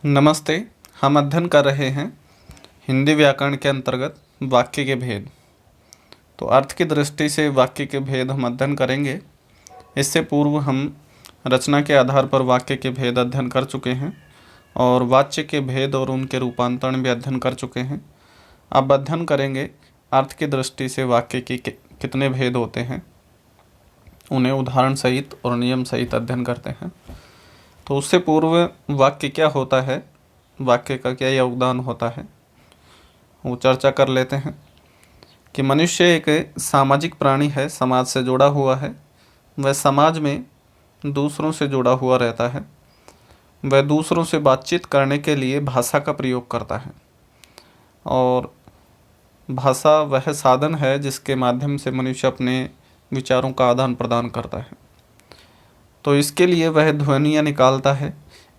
नमस्ते। हम अध्ययन कर रहे हैं हिंदी व्याकरण के अंतर्गत वाक्य के भेद। तो अर्थ की दृष्टि से वाक्य के भेद हम अध्ययन करेंगे। इससे पूर्व हम रचना के आधार पर वाक्य के भेद अध्ययन कर चुके हैं और वाच्य के भेद और उनके रूपांतरण भी अध्ययन कर चुके हैं। अब अध्ययन करेंगे अर्थ की दृष्टि से वाक्य की कितने भेद होते हैं, उन्हें उदाहरण सहित और नियम सहित अध्ययन करते हैं। तो उससे पूर्व वाक्य क्या होता है, वाक्य का क्या योगदान होता है, वो चर्चा कर लेते हैं कि मनुष्य एक सामाजिक प्राणी है, समाज से जुड़ा हुआ है। वह समाज में दूसरों से जुड़ा हुआ रहता है। वह दूसरों से बातचीत करने के लिए भाषा का प्रयोग करता है और भाषा वह साधन है जिसके माध्यम से मनुष्य अपने विचारों का आदान प्रदान करता है। तो इसके लिए वह ध्वनियाँ निकालता है।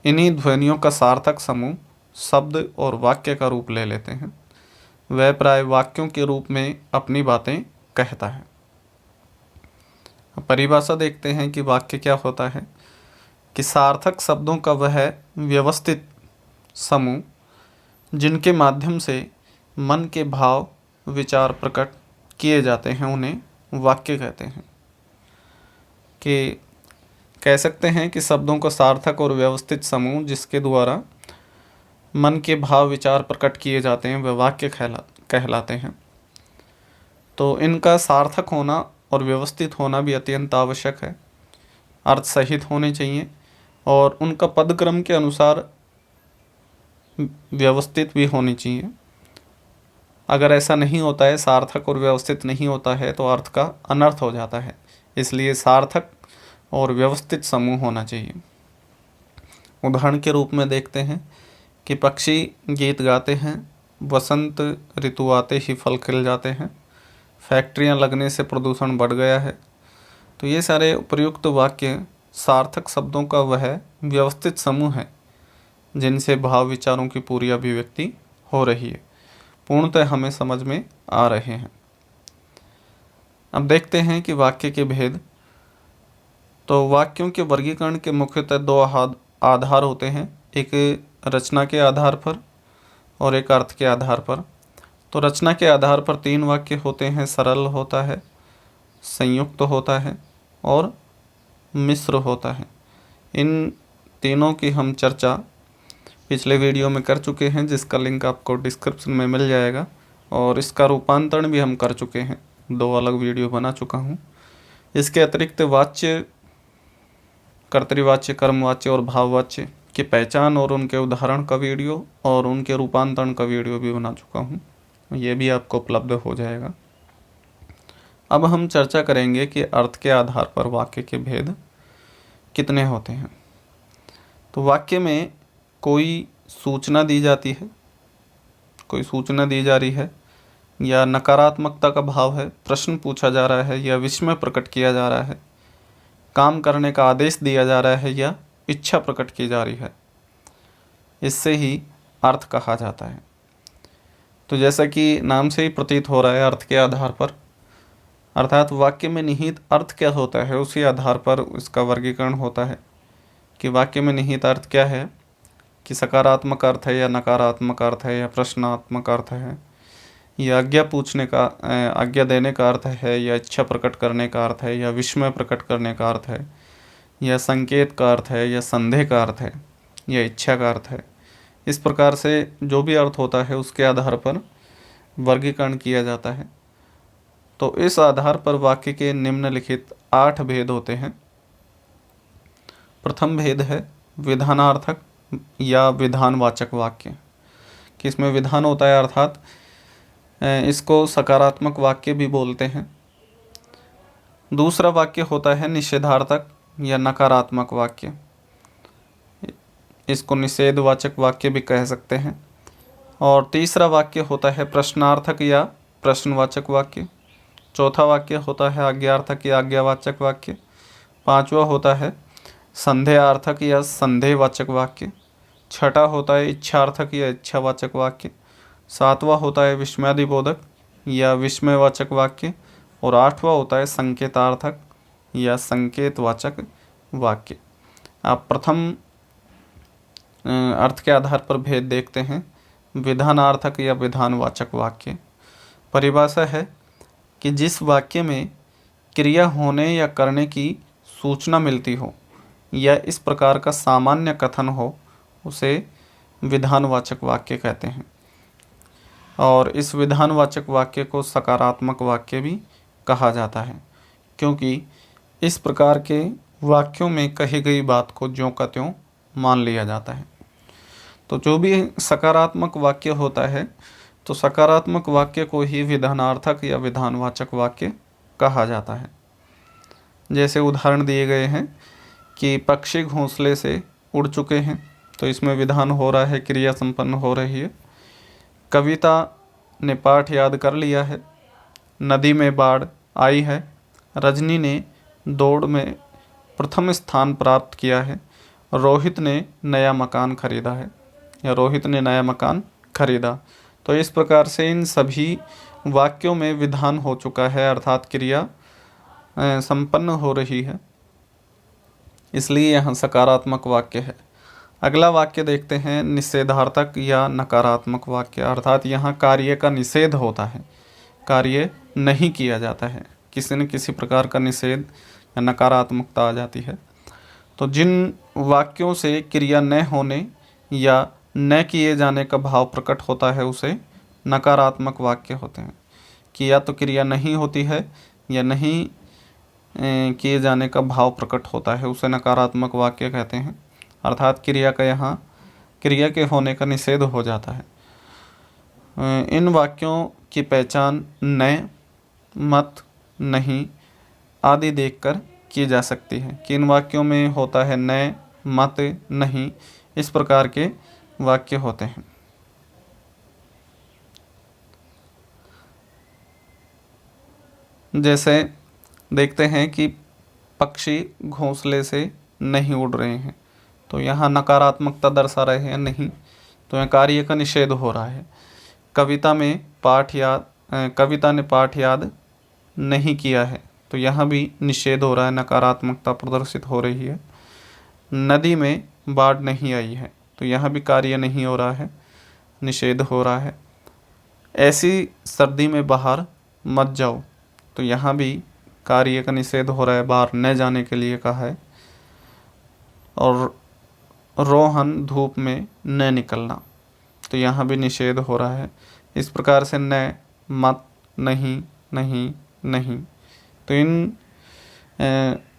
इन्हीं ध्वनियों का सार्थक समूह शब्द और वाक्य का रूप ले लेते हैं। वह प्राय वाक्यों के रूप में अपनी बातें कहता है। परिभाषा देखते हैं कि वाक्य क्या होता है कि सार्थक शब्दों का वह व्यवस्थित समूह जिनके माध्यम से मन के भाव विचार प्रकट किए जाते हैं, उन्हें वाक्य कहते हैं। कि कह सकते हैं कि शब्दों का सार्थक और व्यवस्थित समूह जिसके द्वारा मन के भाव विचार प्रकट किए जाते हैं वह वाक्य कहलाते हैं। तो इनका सार्थक होना और व्यवस्थित होना भी अत्यंत आवश्यक है। अर्थ सहित होने चाहिए और उनका पदक्रम के अनुसार व्यवस्थित भी होनी चाहिए। अगर ऐसा नहीं होता है, सार्थक और व्यवस्थित नहीं होता है, तो अर्थ का अनर्थ हो जाता है। इसलिए सार्थक और व्यवस्थित समूह होना चाहिए। उदाहरण के रूप में देखते हैं कि पक्षी गीत गाते हैं, वसंत ऋतु आते ही फल खिल जाते हैं, फैक्ट्रियां लगने से प्रदूषण बढ़ गया है। तो ये सारे उपयुक्त वाक्य सार्थक शब्दों का वह व्यवस्थित समूह है जिनसे भाव विचारों की पूरी अभिव्यक्ति हो रही है, पूर्णतः हमें समझ में आ रहे हैं। अब देखते हैं कि वाक्य के भेद। तो वाक्यों के वर्गीकरण के मुख्यतः दो आधार होते हैं, एक रचना के आधार पर और एक अर्थ के आधार पर। तो रचना के आधार पर 3 वाक्य होते हैं, सरल होता है, संयुक्त होता है और मिश्र होता है। इन तीनों की हम चर्चा पिछले वीडियो में कर चुके हैं, जिसका लिंक आपको डिस्क्रिप्शन में मिल जाएगा, और इसका रूपांतरण भी हम कर चुके हैं, 2 अलग वीडियो बना चुका हूँ। इसके अतिरिक्त वाच्य, कर्तृवाच्य, कर्मवाच्य और भाववाच्य की पहचान और उनके उदाहरण का वीडियो और उनके रूपांतरण का वीडियो भी बना चुका हूँ, ये भी आपको उपलब्ध हो जाएगा। अब हम चर्चा करेंगे कि अर्थ के आधार पर वाक्य के भेद कितने होते हैं। तो वाक्य में कोई सूचना दी जाती है, कोई सूचना दी जा रही है, या नकारात्मकता का भाव है, प्रश्न पूछा जा रहा है, या विस्मय प्रकट किया जा रहा है, काम करने का आदेश दिया जा रहा है, या इच्छा प्रकट की जा रही है, इससे ही अर्थ कहा जाता है। तो जैसा कि नाम से ही प्रतीत हो रहा है, अर्थ के आधार पर, अर्थात वाक्य में निहित अर्थ क्या होता है उसी आधार पर इसका वर्गीकरण होता है कि वाक्य में निहित अर्थ क्या है, कि सकारात्मक अर्थ है या नकारात्मक अर्थ है, या प्रश्नात्मक अर्थ है, या आज्ञा पूछने का, आज्ञा देने का अर्थ है, या इच्छा प्रकट करने का अर्थ है, या विस्मय प्रकट करने का अर्थ है, या संकेत का अर्थ है, या संदेह का अर्थ है, या इच्छा का अर्थ है। इस प्रकार से जो भी अर्थ होता है उसके आधार पर वर्गीकरण किया जाता है। तो इस आधार पर वाक्य के निम्नलिखित 8 भेद होते हैं। प्रथम भेद है विधानार्थक या विधानवाचक वाक्य, कि इसमें विधान होता है, अर्थात इसको सकारात्मक वाक्य भी बोलते हैं। दूसरा वाक्य होता है निषेधार्थक या नकारात्मक वाक्य, इसको निषेधवाचक वाक्य भी कह सकते हैं। और तीसरा वाक्य होता है प्रश्नार्थक या प्रश्नवाचक वाक्य। चौथा वाक्य होता है आज्ञार्थक या आज्ञावाचक वाक्य। पांचवा होता है संदेहार्थक या संदेहवाचक वाक्य। छठा होता है इच्छार्थक या इच्छावाचक वाक्य। सातवां होता है विस्मयादिबोधक या विस्मयवाचक वाक्य। और आठवां होता है संकेतार्थक या संकेतवाचक वाक्य। आप प्रथम अर्थ के आधार पर भेद देखते हैं। विधानार्थक या विधानवाचक वाक्य। परिभाषा है कि जिस वाक्य में क्रिया होने या करने की सूचना मिलती हो या इस प्रकार का सामान्य कथन हो उसे विधानवाचक वाक्य कहते हैं। और इस विधानवाचक वाक्य को सकारात्मक वाक्य भी कहा जाता है, क्योंकि इस प्रकार के वाक्यों में कही गई बात को ज्यों का त्यों मान लिया जाता है। तो जो भी सकारात्मक वाक्य होता है, तो सकारात्मक वाक्य को ही विधानार्थक या विधानवाचक वाक्य कहा जाता है। जैसे उदाहरण दिए गए हैं कि पक्षी घोंसले से उड़ चुके हैं, तो इसमें विधान हो रहा है, क्रिया संपन्न हो रही है। कविता ने पाठ याद कर लिया है। नदी में बाढ़ आई है। रजनी ने दौड़ में प्रथम स्थान प्राप्त किया है। रोहित ने नया मकान खरीदा है, या रोहित ने नया मकान खरीदा। तो इस प्रकार से इन सभी वाक्यों में विधान हो चुका है, अर्थात क्रिया संपन्न हो रही है, इसलिए यहाँ सकारात्मक वाक्य है। अगला वाक्य देखते हैं, निषेधार्थक या नकारात्मक वाक्य। अर्थात यहाँ कार्य का निषेध होता है, कार्य नहीं किया जाता है, किसी न किसी प्रकार का निषेध या नकारात्मकता आ जाती है। तो जिन वाक्यों से क्रिया न होने या न किए जाने का भाव प्रकट होता है उसे नकारात्मक वाक्य होते हैं। कि या तो क्रिया नहीं होती है या नहीं किए जाने का भाव प्रकट होता है, उसे नकारात्मक वाक्य कहते हैं। अर्थात क्रिया का यहाँ क्रिया के होने का निषेध हो जाता है। इन वाक्यों की पहचान न, मत, नहीं आदि देखकर की जा सकती है कि इन वाक्यों में होता है न, मत, नहीं, इस प्रकार के वाक्य होते हैं। जैसे देखते हैं कि पक्षी घोंसले से नहीं उड़ रहे हैं, तो यहाँ नकारात्मकता दर्शा रहे हैं नहीं, तो यहाँ कार्य का निषेध हो रहा है। कविता ने पाठ याद नहीं किया है, तो यहाँ भी निषेध हो रहा है, नकारात्मकता प्रदर्शित हो रही है। नदी में बाढ़ नहीं आई है, तो यहाँ भी कार्य नहीं हो रहा है, निषेध हो रहा है। ऐसी सर्दी में बाहर मत जाओ, तो यहाँ भी कार्य का निषेध हो रहा है, बाहर न जाने के लिए कहा है। और रोहन धूप में न निकलना, तो यहाँ भी निषेध हो रहा है। इस प्रकार से न, मत, नहीं, नहीं, नहीं, तो इन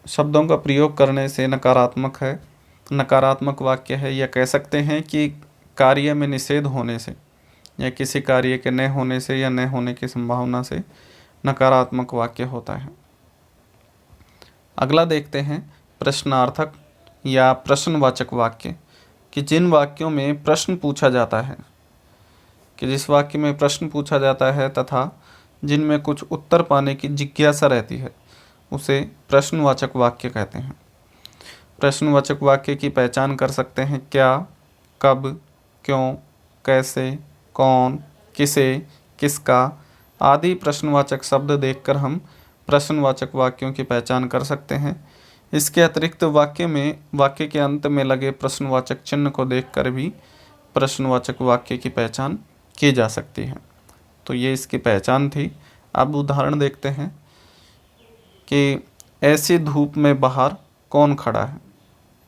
शब्दों का प्रयोग करने से नकारात्मक है, नकारात्मक वाक्य है। या कह सकते हैं कि कार्य में निषेध होने से या किसी कार्य के न होने से या न होने की संभावना से नकारात्मक वाक्य होता है। अगला देखते हैं प्रश्नार्थक या प्रश्नवाचक वाक्य। कि जिन वाक्यों में प्रश्न पूछा जाता है, कि जिस वाक्य में प्रश्न पूछा जाता है तथा जिनमें कुछ उत्तर पाने की जिज्ञासा रहती है उसे प्रश्नवाचक वाक्य कहते हैं। प्रश्नवाचक वाक्य की पहचान कर सकते हैं क्या, कब, क्यों, कैसे, कौन, किसे, किसका आदि प्रश्नवाचक शब्द देखकर हम प्रश्नवाचक वाक्यों की पहचान कर सकते हैं। इसके अतिरिक्त वाक्य के अंत में लगे प्रश्नवाचक चिन्ह को देखकर भी प्रश्नवाचक वाक्य की पहचान की जा सकती है। तो ये इसकी पहचान थी। अब उदाहरण देखते हैं कि ऐसी धूप में बाहर कौन खड़ा है,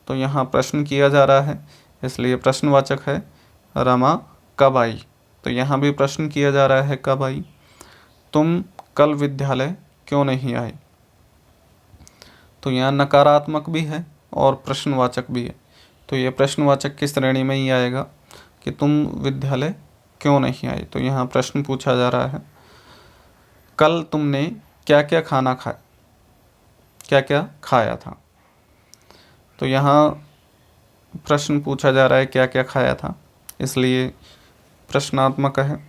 तो यहाँ प्रश्न किया जा रहा है, इसलिए प्रश्नवाचक है। रमा कब आई, तो यहाँ भी प्रश्न किया जा रहा है, कब आई। तुम कल विद्यालय क्यों नहीं आए, तो यहाँ नकारात्मक भी है और प्रश्नवाचक भी है, तो ये प्रश्नवाचक की श्रेणी में ही आएगा कि तुम विद्यालय क्यों नहीं आए, तो यहाँ प्रश्न पूछा जा रहा है। कल तुमने क्या क्या खाया था, तो यहाँ प्रश्न पूछा जा रहा है क्या क्या खाया था, इसलिए प्रश्नात्मक है।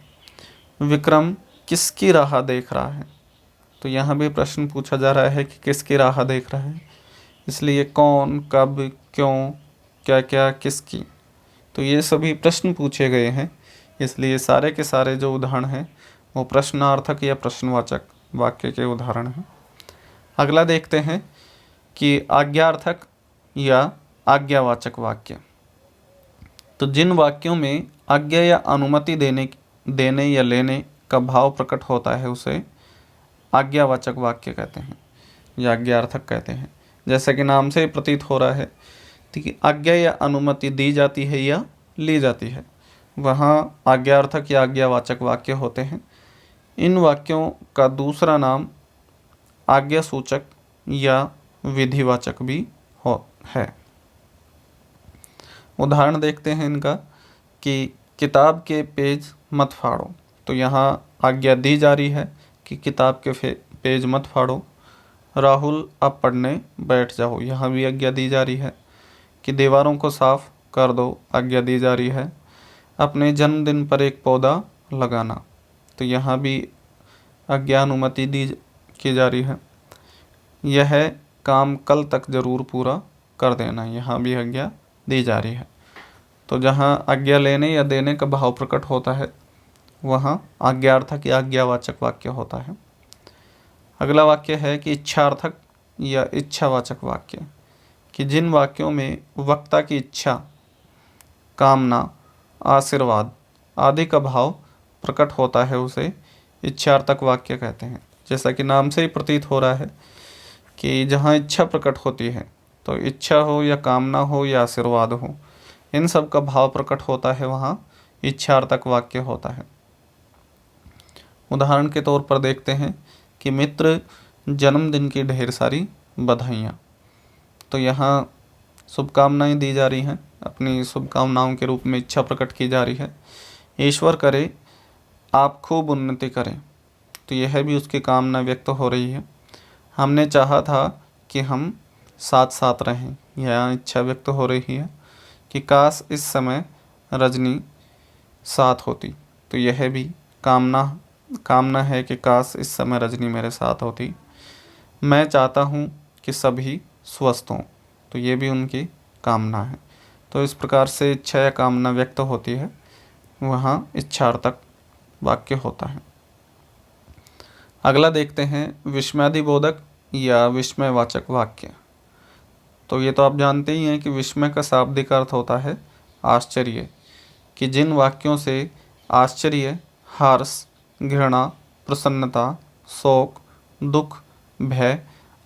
विक्रम किसकी राह देख रहा है, तो यहाँ भी प्रश्न पूछा जा रहा है कि किसकी राह देख रहा है, इसलिए कौन, कब, क्यों, क्या क्या, किसकी, तो ये सभी प्रश्न पूछे गए हैं, इसलिए सारे के सारे जो उदाहरण हैं वो प्रश्नार्थक या प्रश्नवाचक वाक्य के उदाहरण हैं। अगला देखते हैं कि आज्ञार्थक या आज्ञावाचक वाक्य। तो जिन वाक्यों में आज्ञा या अनुमति देने या लेने का भाव प्रकट होता है उसे आज्ञावाचक वाक्य कहते हैं या आज्ञार्थक कहते हैं। जैसा कि नाम से प्रतीत हो रहा है कि आज्ञा या अनुमति दी जाती है या ली जाती है, वहाँ आज्ञार्थक या आज्ञावाचक वाक्य होते हैं। इन वाक्यों का दूसरा नाम आज्ञा सूचक या विधिवाचक भी है। उदाहरण देखते हैं इनका कि किताब के पेज मत फाड़ो, तो यहाँ आज्ञा दी जा रही है कि किताब के पेज मत फाड़ो। राहुल अब पढ़ने बैठ जाओ, यहाँ भी आज्ञा दी जा रही है। कि दीवारों को साफ कर दो, आज्ञा दी जा रही है। अपने जन्मदिन पर एक पौधा लगाना, तो यहाँ भी आज्ञा अनुमति की जा रही है। यह काम कल तक जरूर पूरा कर देना, यहाँ भी आज्ञा दी जा रही है। तो जहाँ आज्ञा लेने या देने का भाव प्रकट होता है वहाँ आज्ञार्थक या आज्ञावाचक वाक्य होता है। अगला वाक्य है कि इच्छार्थक या इच्छावाचक वाक्य, कि जिन वाक्यों में वक्ता की इच्छा, कामना, आशीर्वाद आदि का भाव प्रकट होता है उसे इच्छार्थक वाक्य कहते हैं। जैसा कि नाम से ही प्रतीत हो रहा है कि जहाँ इच्छा प्रकट होती है, तो इच्छा हो या कामना हो या आशीर्वाद हो, इन सब का भाव प्रकट होता है, वहाँ इच्छार्थक वाक्य होता है। उदाहरण के तौर पर देखते हैं कि मित्र जन्मदिन की ढेर सारी बधाइयाँ, तो यहाँ शुभकामनाएं दी जा रही हैं, अपनी शुभकामनाओं के रूप में इच्छा प्रकट की जा रही है। ईश्वर करे आप खूब उन्नति करें, तो यह भी उसकी कामना व्यक्त हो रही है। हमने चाहा था कि हम साथ साथ रहें, यह इच्छा व्यक्त हो रही है। कि काश इस समय रजनी साथ होती, तो यह भी कामना है कि काश इस समय रजनी मेरे साथ होती। मैं चाहता हूँ कि सभी स्वस्थ हों, तो ये भी उनकी कामना है। तो इस प्रकार से इच्छा या कामना व्यक्त होती है, वहाँ इच्छार्थक वाक्य होता है। अगला देखते हैं विस्मयादिबोधक या विस्मयवाचक वाक्य। तो ये तो आप जानते ही हैं कि विस्मय का शाब्दिक अर्थ होता है आश्चर्य। कि जिन वाक्यों से आश्चर्य, हर्ष, घृणा, प्रसन्नता, शोक, दुख, भय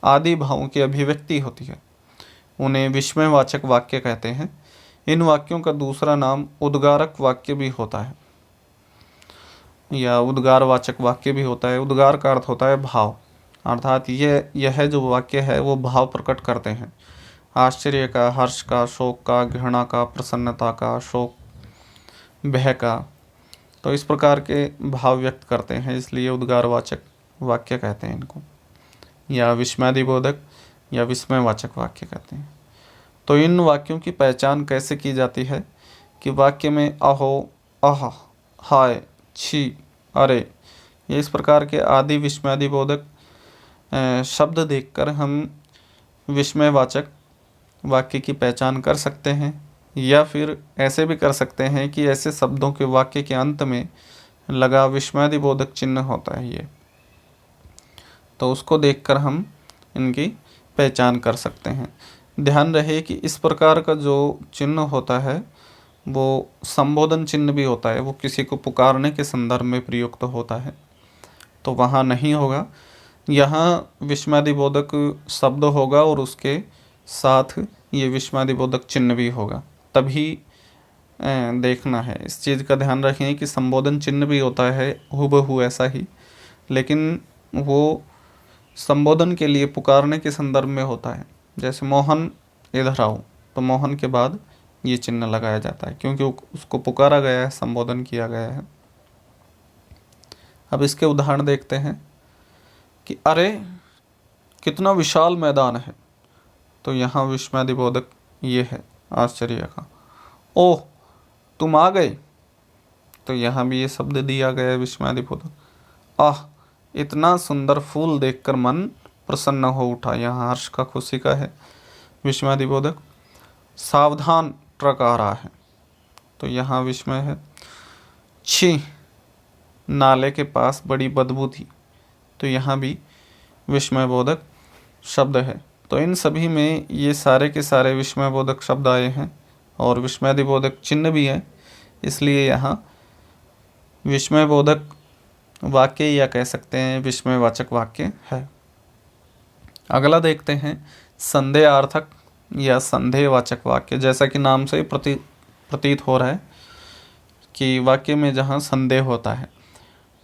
आदि भावों की अभिव्यक्ति होती है, उन्हें विस्मयवाचक वाक्य कहते हैं। इन वाक्यों का दूसरा नाम उद्गारक वाक्य भी होता है या उद्गारवाचक वाक्य भी होता है। उद्गार का अर्थ होता है भाव, अर्थात यह जो वाक्य है वो भाव प्रकट करते हैं, आश्चर्य का, हर्ष का, शोक का, घृणा का, प्रसन्नता का, शोक, भय का। तो इस प्रकार के भाव व्यक्त करते हैं, इसलिए उद्गारवाचक वाक्य कहते हैं इनको, या विस्मयादिबोधक या विस्मयवाचक वाक्य कहते हैं। तो इन वाक्यों की पहचान कैसे की जाती है कि वाक्य में अहो, आह, हाय, छी, अरे, ये इस प्रकार के आदि विस्मयादिबोधक शब्द देखकर हम विस्मयवाचक वाक्य की पहचान कर सकते हैं, या फिर ऐसे भी कर सकते हैं कि ऐसे शब्दों के वाक्य के अंत में लगा विस्मयादिबोधक चिन्ह होता है ये, तो उसको देखकर हम इनकी पहचान कर सकते हैं। ध्यान रहे कि इस प्रकार का जो चिन्ह होता है वो संबोधन चिन्ह भी होता है, वो किसी को पुकारने के संदर्भ में प्रयुक्त होता है, तो वहाँ नहीं होगा। यहाँ विस्मयादिबोधक शब्द होगा और उसके साथ ये विस्मयादिबोधक चिन्ह भी होगा, तभी देखना है। इस चीज़ का ध्यान रखें कि संबोधन चिन्ह भी होता है हूबहू ऐसा ही, लेकिन वो संबोधन के लिए पुकारने के संदर्भ में होता है। जैसे मोहन इधर आओ, तो मोहन के बाद ये चिन्ह लगाया जाता है क्योंकि उसको पुकारा गया है, संबोधन किया गया है। अब इसके उदाहरण देखते हैं कि अरे कितना विशाल मैदान है, तो यहाँ विस्मयादिबोधक ये है आश्चर्य का। ओह तुम आ गए, तो यहाँ भी ये शब्द दिया गया है विस्मयादिबोधक। आह इतना सुंदर फूल देखकर मन प्रसन्न हो उठा, यहाँ हर्ष का, खुशी का है विस्मयादिबोधक। सावधान ट्रक आ रहा है, तो यहाँ विस्मय है। छी नाले के पास बड़ी बदबू थी, तो यहाँ भी विस्मयबोधक शब्द है। तो इन सभी में ये सारे के सारे विस्मयबोधक शब्द आए हैं, और विस्मयादिबोधक चिन्ह भी है, इसलिए यहाँ विस्मयबोधक वाक्य या कह सकते हैं विस्मयवाचक वाक्य है। अगला देखते हैं संदेहार्थक या संदेहवाचक वाक्य। जैसा कि नाम से प्रतीत हो रहा है कि वाक्य में जहाँ संदेह होता है,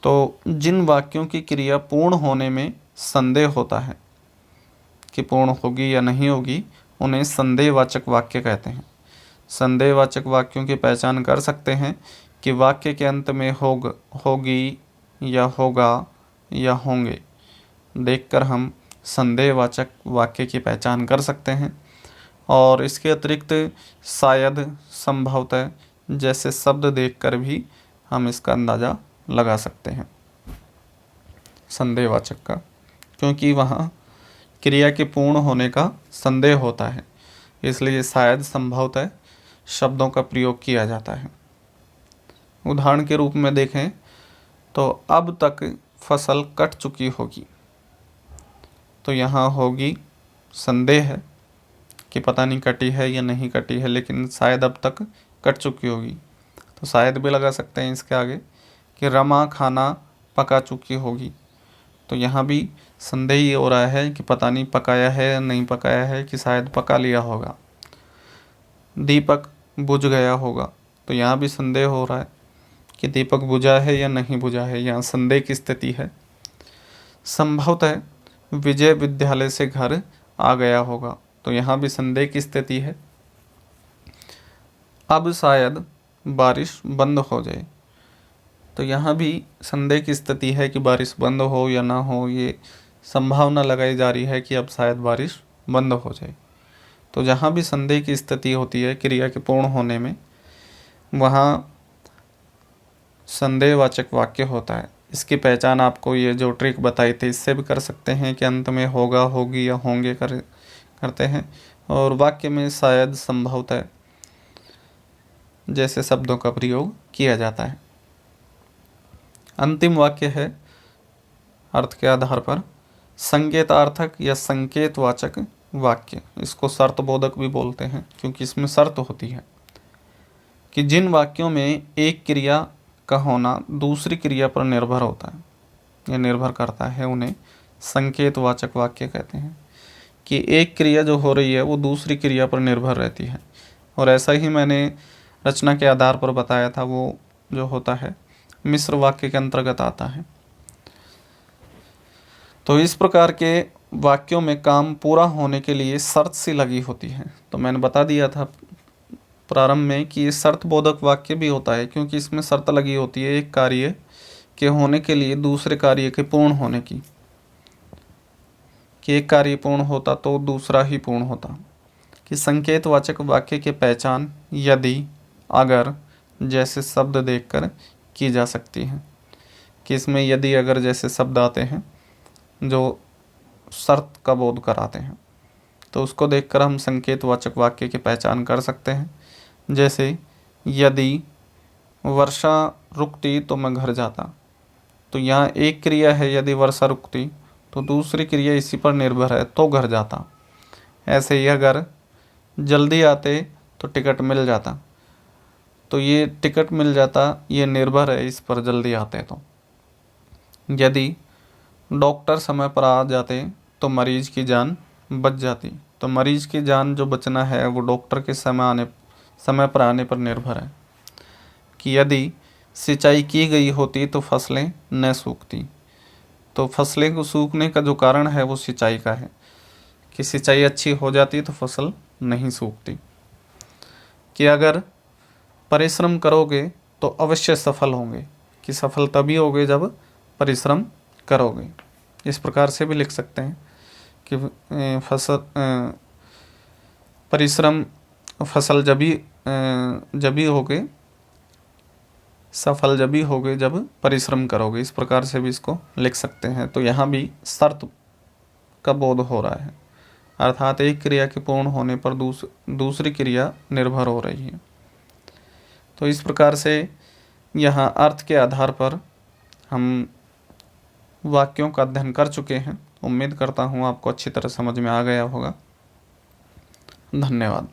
तो जिन वाक्यों की क्रिया पूर्ण होने में संदेह होता है कि पूर्ण होगी या नहीं होगी, उन्हें संदेहवाचक वाक्य कहते हैं। संदेहवाचक वाक्यों की पहचान कर सकते हैं कि वाक्य के अंत में होगी या होगा या होंगे देखकर हम संदेहवाचक वाक्य की पहचान कर सकते हैं। और इसके अतिरिक्त शायद, संभवतः जैसे शब्द देखकर भी हम इसका अंदाज़ा लगा सकते हैं संदेहवाचक का, क्योंकि वहाँ क्रिया के पूर्ण होने का संदेह होता है, इसलिए शायद, संभवतः शब्दों का प्रयोग किया जाता है। उदाहरण के रूप में देखें तो अब तक फसल कट चुकी होगी, तो यहाँ होगी संदेह है कि पता नहीं कटी है या नहीं कटी है, लेकिन शायद अब तक कट चुकी होगी, तो शायद भी लगा सकते हैं इसके आगे कि रमा खाना पका चुकी होगी, तो यहाँ भी संदेह ये हो रहा है कि पता नहीं पकाया है या नहीं पकाया है, कि शायद पका लिया होगा। दीपक बुझ गया होगा, तो यहाँ भी संदेह हो रहा है कि दीपक बुझा है या नहीं बुझा है, यहाँ संदेह की स्थिति है। संभवतः विजय विद्यालय से घर आ गया होगा, तो यहाँ भी संदेह की स्थिति है। अब शायद बारिश बंद हो जाए, तो यहाँ भी संदेह की स्थिति है कि बारिश बंद हो या ना हो, ये संभावना लगाई जा रही है कि अब शायद बारिश बंद हो जाए। तो जहाँ भी संदेह की स्थिति होती है क्रिया के पूर्ण होने में, वहाँ संदेहवाचक वाक्य होता है। इसकी पहचान आपको ये जो ट्रिक बताई थी इससे भी कर सकते हैं कि अंत में होगा, होगी या होंगे करते हैं, और वाक्य में शायद, संभवतः जैसे शब्दों का प्रयोग किया जाता है। अंतिम वाक्य है अर्थ के आधार पर संकेतार्थक या संकेतवाचक वाक्य। इसको शर्तबोधक भी बोलते हैं, क्योंकि इसमें शर्त होती है कि जिन वाक्यों में एक क्रिया का होना दूसरी क्रिया पर निर्भर होता है या निर्भर करता है, उन्हें संकेतवाचक वाक्य कहते हैं। कि एक क्रिया जो हो रही है वो दूसरी क्रिया पर निर्भर रहती है, और ऐसा ही मैंने रचना के आधार पर बताया था, वो जो होता है मिश्र वाक्य के अंतर्गत आता है। तो इस प्रकार के वाक्यों में काम पूरा होने के लिए शर्त सी लगी होती है। तो मैंने बता दिया था प्रारंभ में कि ये शर्त बोधक वाक्य भी होता है, क्योंकि इसमें शर्त लगी होती है एक कार्य के होने के लिए दूसरे कार्य के पूर्ण होने की, कि एक कार्य पूर्ण होता तो दूसरा ही पूर्ण होता। कि संकेतवाचक वाक्य की पहचान यदि, अगर जैसे शब्द देखकर की जा सकती है। कि इसमें यदि, अगर जैसे शब्द आते हैं जो शर्त का बोध कराते हैं, तो उसको देखकर हम संकेतवाचक वाक्य की पहचान कर सकते हैं। जैसे यदि वर्षा रुकती तो मैं घर जाता, तो यहाँ एक क्रिया है यदि वर्षा रुकती, तो दूसरी क्रिया इसी पर निर्भर है तो घर जाता। ऐसे ही अगर जल्दी आते तो टिकट मिल जाता, तो ये टिकट मिल जाता ये निर्भर है इस पर जल्दी आते तो। यदि डॉक्टर समय पर आ जाते तो मरीज की जान बच जाती, तो मरीज की जान जो बचना है वो डॉक्टर के समय पर आने पर निर्भर है। कि यदि सिंचाई की गई होती तो फसलें न सूखती, तो फसलें को सूखने का जो कारण है वो सिंचाई का है, कि सिंचाई अच्छी हो जाती तो फसल नहीं सूखती। कि अगर परिश्रम करोगे तो अवश्य सफल होंगे, कि सफल तभी होगे जब परिश्रम करोगे। इस प्रकार से भी लिख सकते हैं कि फसल जभी होगे, सफल जभी होगे जब परिश्रम करोगे। इस प्रकार से भी इसको लिख सकते हैं। तो यहाँ भी शर्त का बोध हो रहा है, अर्थात एक क्रिया के पूर्ण होने पर दूसरी क्रिया निर्भर हो रही है। तो इस प्रकार से यहाँ अर्थ के आधार पर हम वाक्यों का अध्ययन कर चुके हैं। उम्मीद करता हूँ आपको अच्छी तरह समझ में आ गया होगा। धन्यवाद।